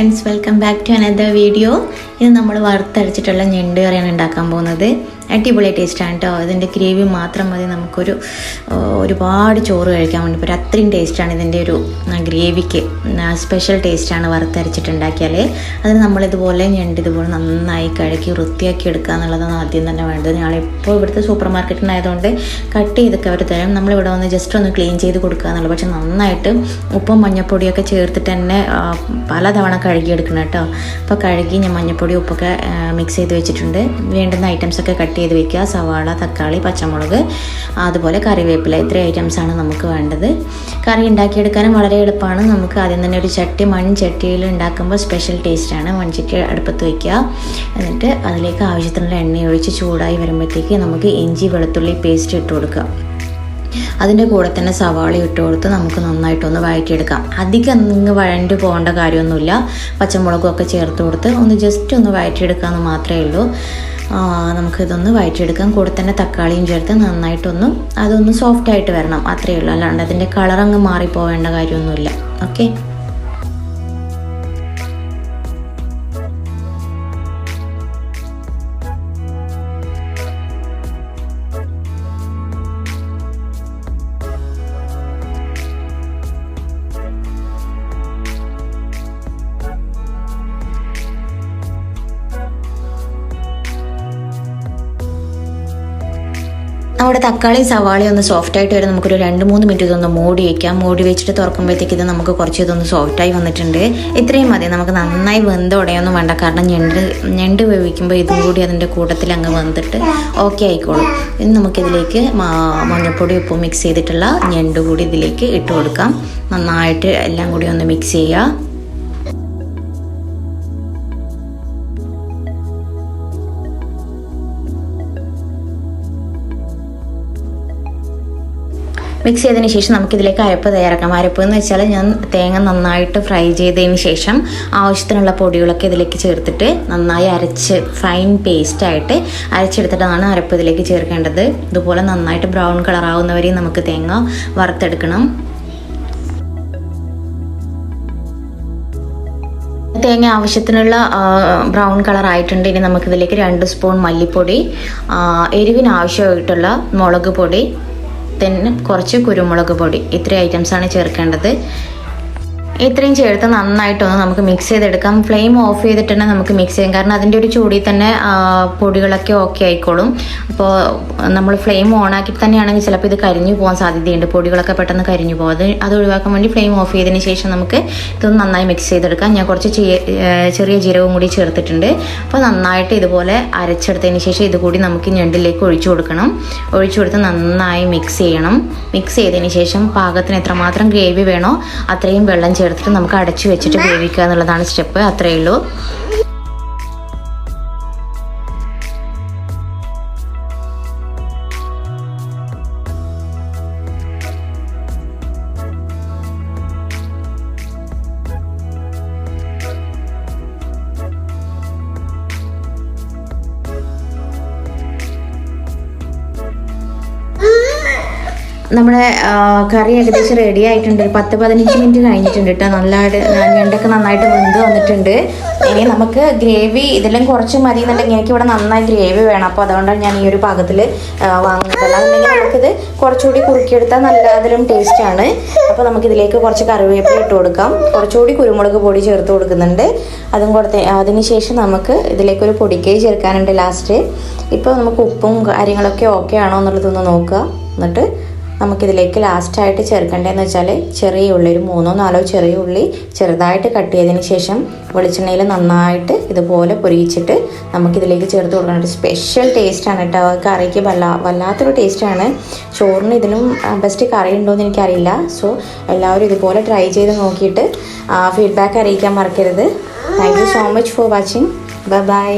Friends, welcome back to another video. ഇത് നമ്മൾ വറുത്തരച്ചിട്ടുള്ള ഞണ്ട് കറിയാണ് ഉണ്ടാക്കാൻ പോകുന്നത്. അടിപൊളി ടേസ്റ്റാണ് കേട്ടോ. ഇതിൻ്റെ ഗ്രേവി മാത്രം മതി നമുക്കൊരു ഒരുപാട് ചോറ് കഴിക്കാൻ വേണ്ടി പറ്റും. അത്രയും ടേസ്റ്റാണ് ഇതിൻ്റെ ഒരു ഗ്രേവിക്ക്. സ്പെഷ്യൽ ടേസ്റ്റാണ് വറുത്തരച്ചിട്ടുണ്ടാക്കിയാൽ. അതിന് നമ്മളിതുപോലെ ഞണ്ട് ഇതുപോലെ നന്നായി കഴുകി വൃത്തിയാക്കി എടുക്കുക എന്നുള്ളതാണ് ആദ്യം തന്നെ വേണ്ടത്. ഞാളിപ്പോൾ ഇവിടുത്തെ സൂപ്പർ മാർക്കറ്റിനായതുകൊണ്ട് കട്ട് ചെയ്തൊക്കെ അവർ തരും. നമ്മളിവിടെ വന്ന് ജസ്റ്റ് ഒന്ന് ക്ലീൻ ചെയ്ത് കൊടുക്കുക എന്നുള്ളത്. പക്ഷെ നന്നായിട്ട് ഉപ്പും മഞ്ഞൾപ്പൊടിയൊക്കെ ചേർത്തിട്ട് തന്നെ പലതവണ കഴുകിയെടുക്കണം കേട്ടോ. അപ്പോൾ കഴുകി ഞാൻ മഞ്ഞൾപ്പൊടി ഉപ്പൊക്കെ മിക്സ് ചെയ്ത് വെച്ചിട്ടുണ്ട്. വേണ്ടുന്ന ഐറ്റംസൊക്കെ കട്ട് ചെയ്ത് വെക്കുക. സവാള, തക്കാളി, പച്ചമുളക്, അതുപോലെ കറിവേപ്പില, ഇത്രയും ഐറ്റംസാണ് നമുക്ക് വേണ്ടത്. കറി ഉണ്ടാക്കിയെടുക്കാനും വളരെ എളുപ്പമാണ്. നമുക്ക് ആദ്യം തന്നെ ഒരു മൺചട്ടിയിൽ ഉണ്ടാക്കുമ്പോൾ സ്പെഷ്യൽ ടേസ്റ്റാണ്. മൺചട്ടി അടുപ്പത്ത് വയ്ക്കുക. എന്നിട്ട് അതിലേക്ക് ആവശ്യത്തിനുള്ള എണ്ണ ഒഴിച്ച് ചൂടായി വരുമ്പോഴത്തേക്ക് നമുക്ക് ഇഞ്ചി വെളുത്തുള്ളി പേസ്റ്റ് ഇട്ട് കൊടുക്കുക. അതിൻ്റെ കൂടെ തന്നെ സവാള ഇട്ട് കൊടുത്ത് നമുക്ക് നന്നായിട്ടൊന്ന് വഴറ്റിയെടുക്കാം. അധികം വഴണ്ട് പോകേണ്ട കാര്യമൊന്നുമില്ല. പച്ചമുളകും ഒക്കെ ചേർത്ത് കൊടുത്ത് ഒന്ന് ജസ്റ്റ് ഒന്ന് വഴറ്റിയെടുക്കാമെന്ന് മാത്രമേ ഉള്ളൂ. നമുക്കിതൊന്ന് വഴറ്റിയെടുക്കാം. കൂടെ തന്നെ തക്കാളിയും ചേർത്ത് നന്നായിട്ടൊന്ന് അതൊന്ന് സോഫ്റ്റായിട്ട് വരണം, അത്രയേ ഉള്ളൂ. അല്ലാണ്ട് അതിൻ്റെ കളറങ്ങ് മാറിപ്പോവേണ്ട കാര്യമൊന്നുമില്ല. ഓക്കെ, നമ്മുടെ തക്കാളി സവാളി ഒന്ന് സോഫ്റ്റായിട്ട് വരെ നമുക്കൊരു 2-3 മിനിറ്റ് ഇതൊന്ന് മൂടി വയ്ക്കാം. മൂടി വെച്ചിട്ട് തുറക്കുമ്പോഴത്തേക്ക് ഇത് നമുക്ക് കുറച്ച് ഇതൊന്ന് സോഫ്റ്റായി വന്നിട്ടുണ്ട്. ഇത്രയും മതി. നമുക്ക് നന്നായി വെന്ത് ഉടയൊന്നും വേണ്ട. കാരണം ഞണ്ട് വേവിക്കുമ്പോൾ ഇതും കൂടി അതിൻ്റെ കൂട്ടത്തിൽ അങ്ങ് വെന്തിട്ട് ഓക്കെ ആയിക്കോളും. ഇനി നമുക്കിതിലേക്ക് മഞ്ഞൾപ്പൊടി ഉപ്പും മിക്സ് ചെയ്തിട്ടുള്ള ഞണ്ട് കൂടി ഇതിലേക്ക് ഇട്ട് കൊടുക്കാം. നന്നായിട്ട് എല്ലാം കൂടി ഒന്ന് മിക്സ് ചെയ്യുക. മിക്സ് ചെയ്തതിന് ശേഷം നമുക്കിതിലേക്ക് അരപ്പ് തയ്യാറാക്കാം. അരപ്പ് എന്ന് വെച്ചാൽ ഞാൻ തേങ്ങ നന്നായിട്ട് ഫ്രൈ ചെയ്തതിന് ശേഷം ആവശ്യത്തിനുള്ള പൊടികളൊക്കെ ഇതിലേക്ക് ചേർത്തിട്ട് നന്നായി അരച്ച് ഫൈൻ പേസ്റ്റായിട്ട് അരച്ചെടുത്തിട്ടാണ് അരപ്പ് ഇതിലേക്ക് ചേർക്കേണ്ടത്. ഇതുപോലെ നന്നായിട്ട് ബ്രൗൺ കളറാവുന്നവരെയും നമുക്ക് തേങ്ങ വറുത്തെടുക്കണം. തേങ്ങ ആവശ്യത്തിനുള്ള ബ്രൗൺ കളർ ആയിട്ടുണ്ട്. ഇനി നമുക്കിതിലേക്ക് 2 സ്പൂൺ മല്ലിപ്പൊടി, എരിവിന് ആവശ്യമായിട്ടുള്ള മുളക് പൊടി, പിന്നെ കുറച്ച് കുരുമുളക് പൊടി, ഇത്രയും ഐറ്റംസാണ് ചേർക്കേണ്ടത്. ഇത്രയും ചേർത്ത് നന്നായിട്ടൊന്ന് നമുക്ക് മിക്സ് ചെയ്തെടുക്കാം. ഫ്ലെയിം ഓഫ് ചെയ്തിട്ട് തന്നെ നമുക്ക് മിക്സ് ചെയ്യാം. കാരണം അതിൻ്റെ ഒരു ചൂടിൽ തന്നെ പൊടികളൊക്കെ ഓക്കെ ആയിക്കോളും. അപ്പോൾ നമ്മൾ ഫ്ലെയിം ഓൺ ആക്കിയിട്ട് തന്നെയാണെങ്കിൽ ചിലപ്പോൾ ഇത് കരിഞ്ഞു പോകാൻ സാധ്യതയുണ്ട്. പൊടികളൊക്കെ പെട്ടെന്ന് കരിഞ്ഞു പോകും. അത് ഒഴിവാക്കാൻ വേണ്ടി ഫ്ലെയിം ഓഫ് ചെയ്തതിന് ശേഷം നമുക്ക് ഇതൊന്ന് നന്നായി മിക്സ് ചെയ്തെടുക്കാം. ഞാൻ കുറച്ച് ചെറിയ ജീരകവും കൂടി ചേർത്തിട്ടുണ്ട്. അപ്പോൾ നന്നായിട്ട് ഇതുപോലെ അരച്ചെടുത്തതിന് ശേഷം ഇതുകൂടി നമുക്ക് ഞണ്ടിലേക്ക് ഒഴിച്ചു കൊടുക്കണം. ഒഴിച്ചു കൊടുത്ത് നന്നായി മിക്സ് ചെയ്യണം. മിക്സ് ചെയ്തതിന് ശേഷം പാകത്തിന് എത്രമാത്രം ഗ്രേവി വേണോ അത്രയും വെള്ളം ചേർത്തിട്ട് നമുക്ക് അടച്ചു വെച്ചിട്ട് വേവിക്കുക എന്നുള്ളതാണ് സ്റ്റെപ്പ്. അത്രയേ ഉള്ളൂ. നമ്മുടെ കറി ഏകദേശം റെഡി ആയിട്ടുണ്ട്. 10-15 മിനിറ്റ് കഴിഞ്ഞിട്ടുണ്ട് കേട്ടോ. ഞണ്ടൊക്കെ നന്നായിട്ട് വെന്ത് വന്നിട്ടുണ്ട്. ഇനി നമുക്ക് ഗ്രേവി ഇതിലും കുറച്ച് മതി എന്നുണ്ടെങ്കിൽ എനിക്ക് ഇവിടെ നന്നായി ഗ്രേവി വേണം. അപ്പോൾ അതുകൊണ്ടാണ് ഞാൻ ഈ ഒരു പാകത്തിൽ വാങ്ങുന്നില്ല. അല്ലെങ്കിൽ നമുക്കിത് കുറച്ചുകൂടി കുറുക്കിയെടുത്താൽ നല്ല അതിലും ടേസ്റ്റാണ്. അപ്പോൾ നമുക്കിതിലേക്ക് കുറച്ച് കറിവേപ്പില ഇട്ട് കൊടുക്കാം. കുറച്ചുകൂടി കുരുമുളക് പൊടി ചേർത്ത് കൊടുക്കുന്നുണ്ട്. അതും കൊടുത്ത് അതിന് ശേഷം നമുക്ക് ഇതിലേക്കൊരു പൊടിക്കൈ ചേർക്കാനുണ്ട് ലാസ്റ്റ്. ഇപ്പോൾ നമുക്ക് ഉപ്പും കാര്യങ്ങളൊക്കെ ഓക്കെ ആണോ എന്നുള്ളതൊന്ന് നോക്കുക. എന്നിട്ട് നമുക്കിതിലേക്ക് ലാസ്റ്റായിട്ട് ചേർക്കേണ്ടതെന്ന് വെച്ചാൽ ചെറിയ ഉള്ളി, ഒരു 3-4 ചെറിയ ഉള്ളി ചെറുതായിട്ട് കട്ട് ചെയ്തതിന് ശേഷം വെളിച്ചെണ്ണയിൽ നന്നായിട്ട് ഇതുപോലെ പൊരിച്ചിട്ട് നമുക്കിതിലേക്ക് ചേർത്ത് കൊടുക്കണം. ഒരു സ്പെഷ്യൽ ടേസ്റ്റാണ് കേട്ടോ. കറിക്ക് വല്ലാത്തൊരു ടേസ്റ്റാണ്. ചോറിന് ഇതിനും ബെസ്റ്റ് കറി ഉണ്ടോയെന്ന് എനിക്കറിയില്ല. സോ എല്ലാവരും ഇതുപോലെ ട്രൈ ചെയ്ത് നോക്കിയിട്ട് ഫീഡ്ബാക്ക് അറിയിക്കാൻ മറക്കരുത്. Thank you so much for watching. Bye bye.